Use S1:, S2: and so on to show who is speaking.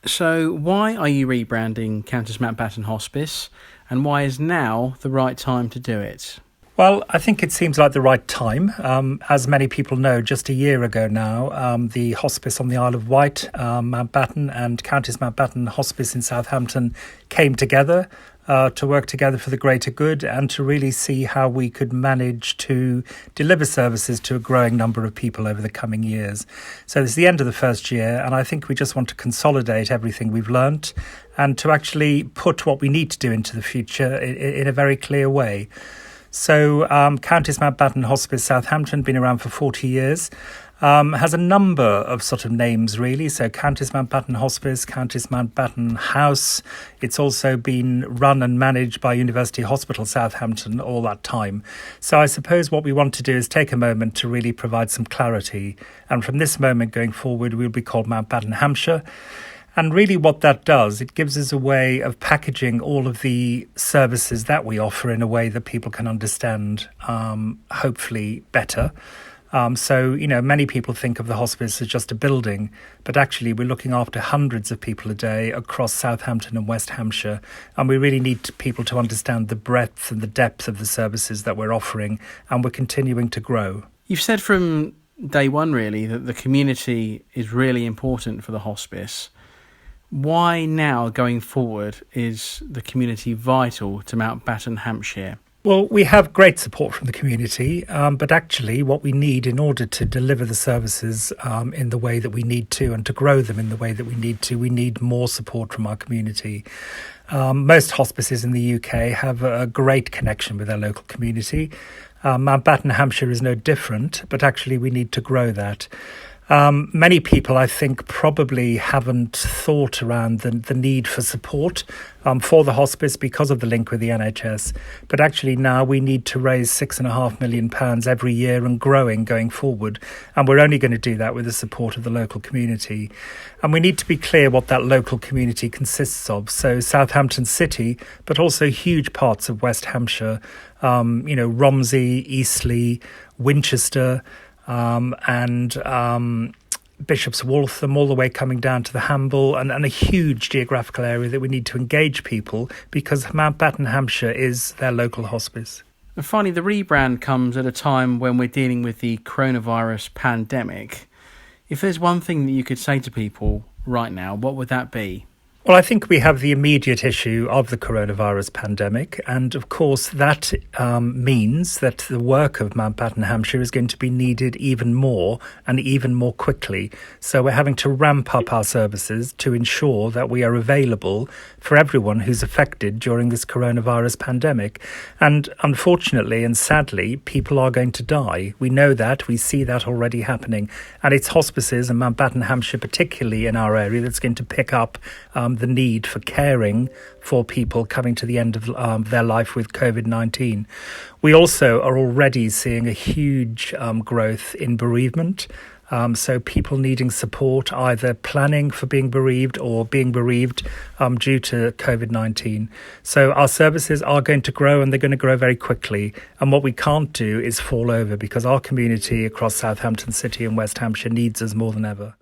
S1: So why are you rebranding Countess Mountbatten Hospice, and why is now the right time to do it?
S2: Well, I think it seems like the right time. As many people know, just a year ago now, the hospice on the Isle of Wight, Mountbatten and Countess Mountbatten Hospice in Southampton came together to work together for the greater good and to really see how we could manage to deliver services to a growing number of people over the coming years. So this is the end of the first year, and I think we just want to consolidate everything we've learnt and to actually put what we need to do into the future in a very clear way. So Countess Mountbatten Hospice Southampton, been around for 40 years, has a number of sort of names really. So Countess Mountbatten Hospice, Countess Mountbatten House. It's also been run and managed by University Hospital Southampton all that time. So I suppose what we want to do is take a moment to really provide some clarity. And from this moment going forward, we'll be called Mountbatten Hampshire. And really what that does, it gives us a way of packaging all of the services that we offer in a way that people can understand, hopefully better. So, many people think of the hospice as just a building, but actually we're looking after hundreds of people a day across Southampton and West Hampshire. And we really need people to understand the breadth and the depth of the services that we're offering, and we're continuing to grow.
S1: You've said from day one, really, that the community is really important for the hospice. Why now, going forward, is the community vital to Mountbatten Hampshire?
S2: Well, we have great support from the community, but actually what we need in order to deliver the services in the way that we need to and to grow them in the way that we need more support from our community. Most hospices in the UK have a great connection with their local community. Mountbatten Hampshire is no different, but actually we need to grow that. Many people, I think, probably haven't thought around the need for support for the hospice because of the link with the NHS. But actually now we need to raise £6.5 million every year and growing going forward. And we're only going to do that with the support of the local community. And we need to be clear what that local community consists of. So Southampton City, but also huge parts of West Hampshire, Romsey, Eastleigh, Winchester, and Bishop's Waltham, all the way coming down to the Hamble, and a huge geographical area that we need to engage people because Mountbatten Hampshire is their local hospice.
S1: And finally, the rebrand comes at a time when we're dealing with the coronavirus pandemic. If there's one thing that you could say to people right now, what would that be?
S2: Well, I think we have the immediate issue of the coronavirus pandemic. And of course, that means that the work of Mountbatten Hampshire is going to be needed even more and even more quickly. So we're having to ramp up our services to ensure that we are available for everyone who's affected during this coronavirus pandemic. And unfortunately and sadly, people are going to die. We know that. We see that already happening. And it's hospices, and Mountbatten Hampshire particularly in our area, that's going to pick up the need for caring for people coming to the end of their life with COVID-19. We also are already seeing a huge growth in bereavement. So people needing support, either planning for being bereaved or being bereaved due to COVID-19. So our services are going to grow, and they're going to grow very quickly. And what we can't do is fall over, because our community across Southampton City and West Hampshire needs us more than ever.